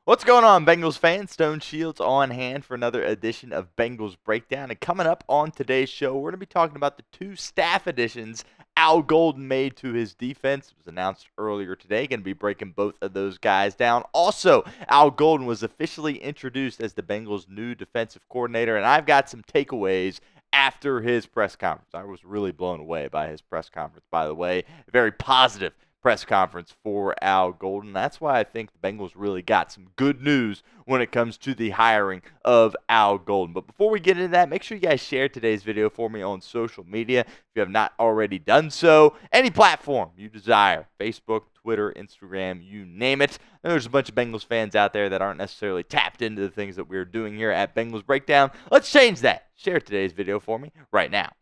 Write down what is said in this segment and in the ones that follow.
What's going on, Bengals fans? Stone Shields on hand for another edition of Bengals Breakdown. And coming up on today's show, we're going to be talking about the two staff additions Al Golden made to his defense. It was announced earlier today. Going to be breaking both of those guys down. Also, Al Golden was officially introduced as the Bengals' new defensive coordinator, and I've got some takeaways after his press conference. I was really blown away by his press conference, by the way. Very positive press conference for Al Golden. That's why I think the Bengals really got some good news when it comes to the hiring of Al Golden. But before we get into that, make sure you guys share today's video for me on social media if you have not already done so. Any platform you desire, Facebook, Twitter, Instagram, you name it. And there's a bunch of Bengals fans out there that aren't necessarily tapped into the things that we're doing here at Bengals Breakdown. Let's change that. Share today's video for me right now.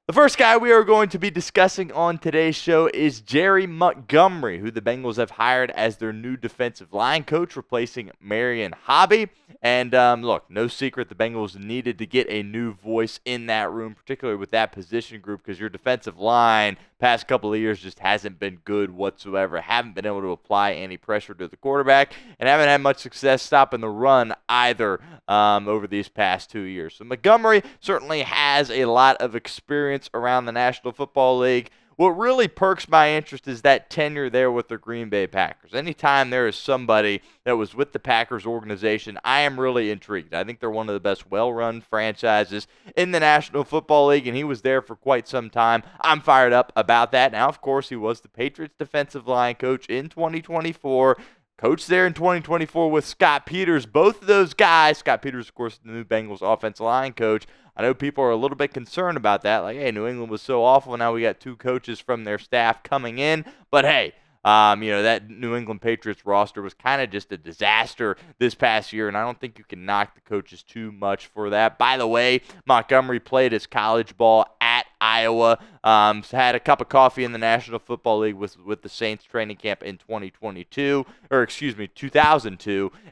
The first guy we are going to be discussing on today's show is Jerry Montgomery, who the Bengals have hired as their new defensive line coach, replacing Marion Hobby. And look, no secret the Bengals needed to get a new voice in that room, particularly with that position group, because your defensive line past couple of years just hasn't been good whatsoever. Haven't been able to apply any pressure to the quarterback, and haven't had much success stopping the run either over these past 2 years. So Montgomery certainly has a lot of experience around the National Football League. What really perks my interest is that tenure there with the Green Bay Packers. Anytime there is somebody that was with the Packers organization, I am really intrigued. I think they're one of the best well-run franchises in the National Football League, and he was there for quite some time. I'm fired up about that. Now, of course, he was the Patriots defensive line coach in 2024. Coach there in 2024 with Scott Peters. Both of those guys, Scott Peters, of course, the new Bengals offensive line coach. I know people are a little bit concerned about that. Like, hey, New England was so awful. Now we got two coaches from their staff coming in. But, hey, that New England Patriots roster was kind of just a disaster this past year, and I don't think you can knock the coaches too much for that. By the way, Montgomery played his college ball at Iowa, had a cup of coffee in the National Football League with the Saints training camp in 2002,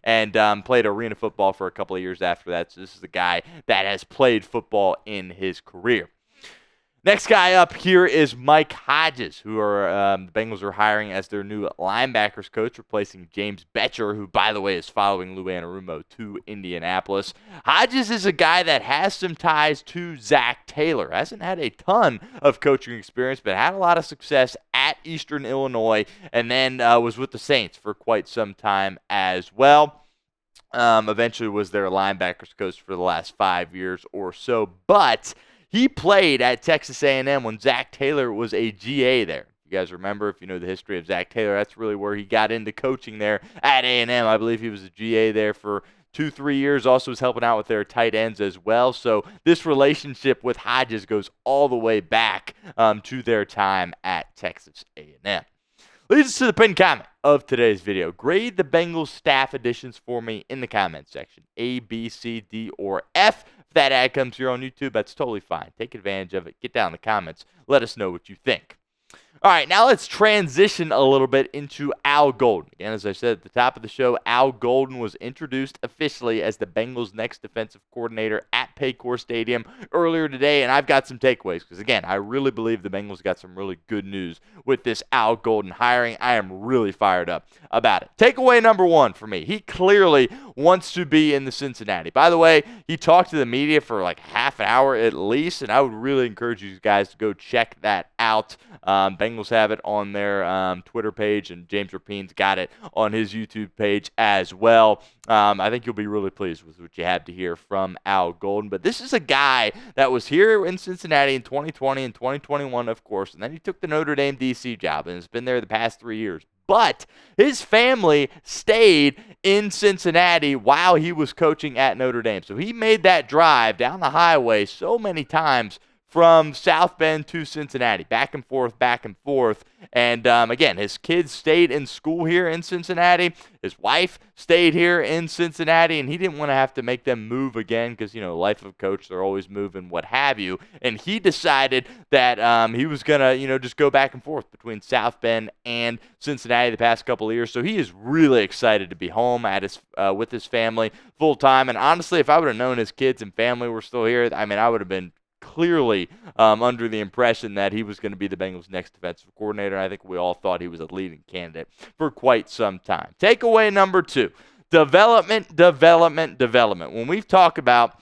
and played arena football for a couple of years after that. So this is the guy that has played football in his career. Next guy up here is Mike Hodges, who the Bengals are hiring as their new linebackers coach, replacing James Betcher, who, by the way, is following Lou Anarumo to Indianapolis. Hodges is a guy that has some ties to Zac Taylor. Hasn't had a ton of coaching experience, but had a lot of success at Eastern Illinois, and then was with the Saints for quite some time as well. Eventually was their linebackers coach for the last 5 years or so, but he played at Texas A&M when Zac Taylor was a GA there. You guys remember, if you know the history of Zac Taylor, that's really where he got into coaching there at A&M. I believe he was a GA there for 2-3 years. Also was helping out with their tight ends as well. So this relationship with Hodges goes all the way back to their time at Texas A&M. Leads us to the pinned comment of today's video. Grade the Bengals staff additions for me in the comment section. A, B, C, D, or F. If that ad comes here on YouTube, that's totally fine. Take advantage of it. Get down in the comments. Let us know what you think. All right, now let's transition a little bit into Al Golden. Again, as I said at the top of the show, Al Golden was introduced officially as the Bengals' next defensive coordinator at Paycor Stadium earlier today, and I've got some takeaways because, again, I really believe the Bengals got some really good news with this Al Golden hiring. I am really fired up about it. Takeaway number one for me, he clearly wants to be in the Cincinnati. By the way, he talked to the media for like half an hour at least, and I would really encourage you guys to go check that out. Bengals have it on their Twitter page, and James Rapine's got it on his YouTube page as well. I think you'll be really pleased with what you have to hear from Al Golden. But this is a guy that was here in Cincinnati in 2020 and 2021, of course, and then he took the Notre Dame DC job and has been there the past 3 years. But his family stayed in Cincinnati while he was coaching at Notre Dame. So he made that drive down the highway so many times from South Bend to Cincinnati, back and forth, back and forth. And again, his kids stayed in school here in Cincinnati. His wife stayed here in Cincinnati, and he didn't want to have to make them move again because, you know, life of a coach, they're always moving, what have you. And he decided that he was going to, just go back and forth between South Bend and Cincinnati the past couple of years. So he is really excited to be home at his with his family full time. And honestly, if I would have known his kids and family were still here, I would have been clearly under the impression that he was going to be the Bengals' next defensive coordinator. I think we all thought he was a leading candidate for quite some time. Takeaway number 2, development. When we talk about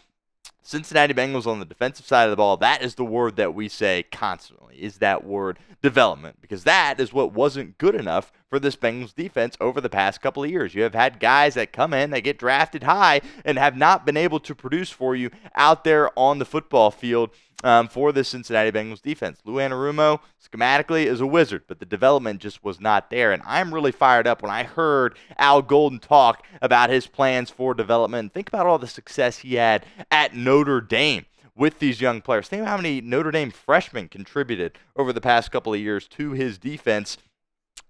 Cincinnati Bengals on the defensive side of the ball, that is the word that we say constantly, is that word development, because that is what wasn't good enough for this Bengals defense over the past couple of years. You have had guys that come in, that get drafted high, and have not been able to produce for you out there on the football field for the Cincinnati Bengals defense. Lou Anarumo, schematically, is a wizard, but the development just was not there. And I'm really fired up when I heard Al Golden talk about his plans for development. Think about all the success he had at Notre Dame with these young players. Think about how many Notre Dame freshmen contributed over the past couple of years to his defense.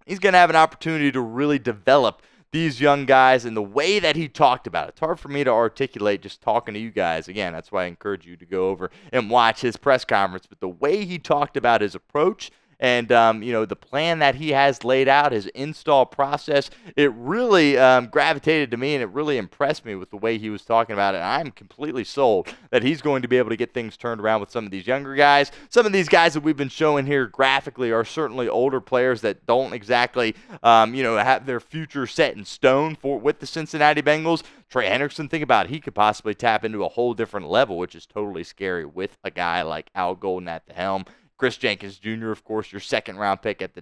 He's going to have an opportunity to really develop these young guys in the way that he talked about it. It's hard for me to articulate just talking to you guys. Again, that's why I encourage you to go over and watch his press conference. But the way he talked about his approach and, the plan that he has laid out, his install process, it really gravitated to me, and it really impressed me with the way he was talking about it. And I'm completely sold that he's going to be able to get things turned around with some of these younger guys. Some of these guys that we've been showing here graphically are certainly older players that don't exactly, have their future set in stone with the Cincinnati Bengals. Trey Hendrickson, think about it. He could possibly tap into a whole different level, which is totally scary with a guy like Al Golden at the helm. Chris Jenkins Jr., of course, your second-round pick at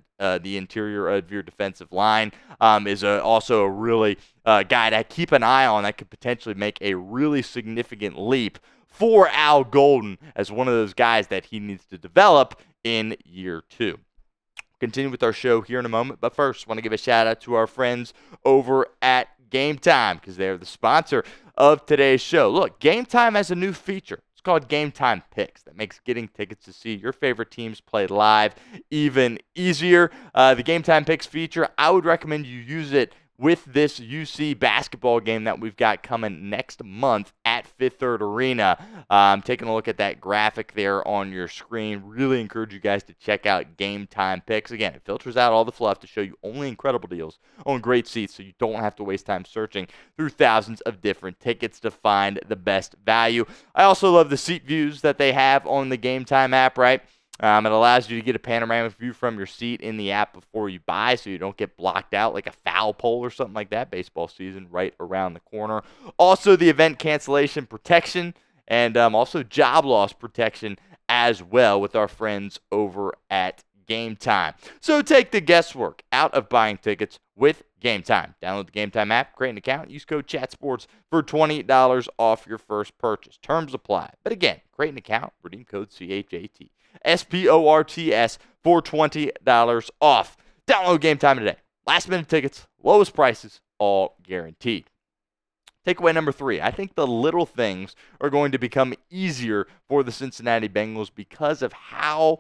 the interior of your defensive line, is also a really guy to keep an eye on that could potentially make a really significant leap for Al Golden as one of those guys that he needs to develop in year 2. Continue with our show here in a moment, but first, I want to give a shout-out to our friends over at Game Time because they're the sponsor of today's show. Look, Game Time has a new feature. Called Game Time Picks that makes getting tickets to see your favorite teams play live even easier. The Game Time Picks feature, I would recommend you use it with this UC basketball game that we've got coming next month at Fifth Third Arena. Taking a look at that graphic there on your screen. Really encourage you guys to check out Game Time Picks. Again, it filters out all the fluff to show you only incredible deals on great seats so you don't have to waste time searching through thousands of different tickets to find the best value. I also love the seat views that they have on the Game Time app, right? It allows you to get a panoramic view from your seat in the app before you buy so you don't get blocked out like a foul pole or something like that. Baseball season right around the corner. Also, the event cancellation protection and also job loss protection as well with our friends over at Game Time. So take the guesswork out of buying tickets with Game Time. Download the Game Time app, create an account, use code CHATSPORTS for $20 off your first purchase. Terms apply. But again, create an account, redeem code CHAT. SPORTS for $20 off. Download Game Time today. Last minute tickets, lowest prices, all guaranteed. Takeaway number 3, I think the little things are going to become easier for the Cincinnati Bengals because of how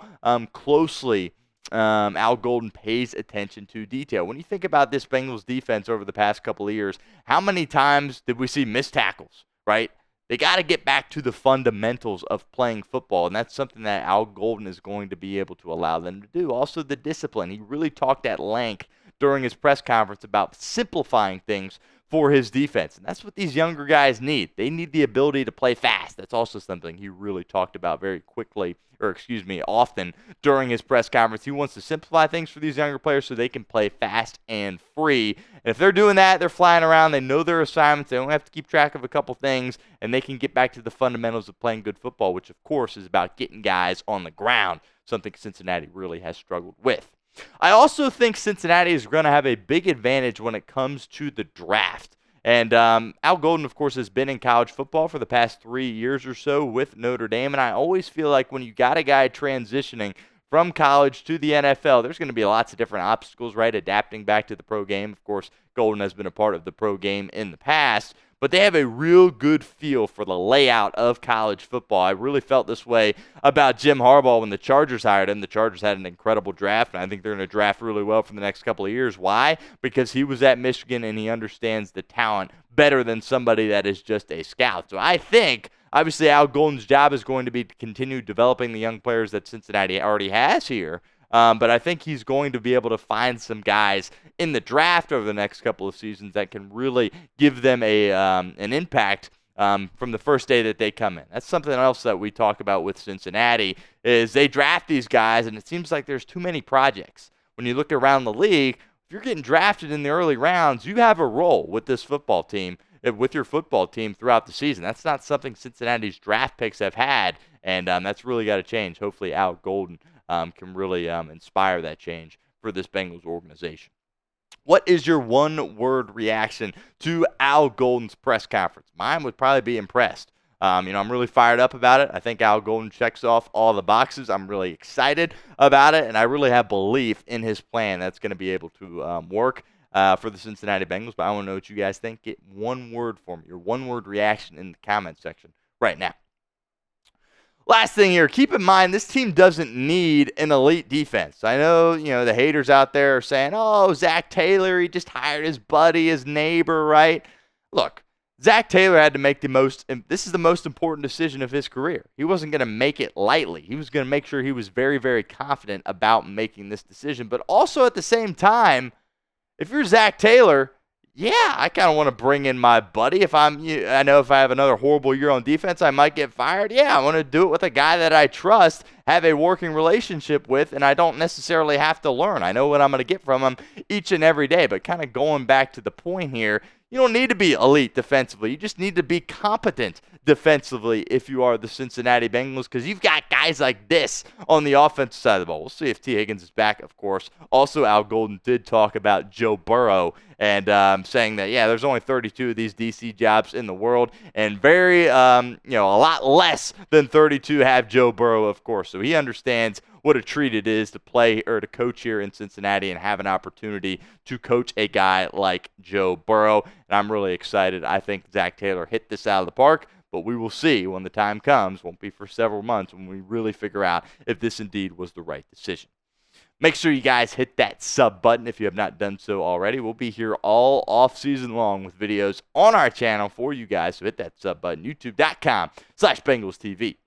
closely Al Golden pays attention to detail. When you think about this Bengals defense over the past couple of years, how many times did we see missed tackles, right? They got to get back to the fundamentals of playing football, and that's something that Al Golden is going to be able to allow them to do. Also, the discipline. He really talked at length during his press conference about simplifying things for his defense, and that's what these younger guys need. They need the ability to play fast. That's also something he really talked about often during his press conference. He wants to simplify things for these younger players so they can play fast and free. And if they're doing that, they're flying around, they know their assignments, they don't have to keep track of a couple things, and they can get back to the fundamentals of playing good football, which of course is about getting guys on the ground, something Cincinnati really has struggled with. I also think Cincinnati is going to have a big advantage when it comes to the draft. And Al Golden, of course, has been in college football for the past 3 years or so with Notre Dame. And I always feel like when you got a guy transitioning from college to the NFL, there's going to be lots of different obstacles, right? Adapting back to the pro game. Of course, Golden has been a part of the pro game in the past. But they have a real good feel for the layout of college football. I really felt this way about Jim Harbaugh when the Chargers hired him. The Chargers had an incredible draft, and I think they're going to draft really well for the next couple of years. Why? Because he was at Michigan, and he understands the talent better than somebody that is just a scout. So I think, obviously, Al Golden's job is going to be to continue developing the young players that Cincinnati already has here. But I think he's going to be able to find some guys in the draft over the next couple of seasons that can really give them an impact from the first day that they come in. That's something else that we talk about with Cincinnati is they draft these guys, and it seems like there's too many projects. When you look around the league, if you're getting drafted in the early rounds, you have a role with this football team, with your football team throughout the season. That's not something Cincinnati's draft picks have had, and that's really got to change. Hopefully Al Golden can really inspire that change for this Bengals organization. What is your one-word reaction to Al Golden's press conference? Mine would probably be impressed. I'm really fired up about it. I think Al Golden checks off all the boxes. I'm really excited about it, and I really have belief in his plan that's going to be able to work for the Cincinnati Bengals. But I want to know what you guys think. Get one word for me, your one-word reaction in the comment section right now. Last thing here, keep in mind this team doesn't need an elite defense. I know, the haters out there are saying, oh, Zac Taylor, he just hired his buddy, his neighbor, right? Look, Zac Taylor had to make this is the most important decision of his career. He wasn't going to make it lightly. He was going to make sure he was very, very confident about making this decision. But also at the same time, if you're Zac Taylor, yeah, I kind of want to bring in my buddy. I know if I have another horrible year on defense, I might get fired. Yeah, I want to do it with a guy that I trust, have a working relationship with, and I don't necessarily have to learn. I know what I'm going to get from him each and every day. But kind of going back to the point here, you don't need to be elite defensively. You just need to be competent defensively if you are the Cincinnati Bengals, because you've got guys like this on the offensive side of the ball. We'll see if T. Higgins is back, of course. Also, Al Golden did talk about Joe Burrow and saying that, yeah, there's only 32 of these DC jobs in the world, and a lot less than 32 have Joe Burrow, of course. So he understands what a treat it is to play or to coach here in Cincinnati and have an opportunity to coach a guy like Joe Burrow. And I'm really excited. I think Zac Taylor hit this out of the park, but we will see when the time comes. Won't be for several months when we really figure out if this indeed was the right decision. Make sure you guys hit that sub button if you have not done so already. We'll be here all off season long with videos on our channel for you guys. So hit that sub button, youtube.com/BengalsTV.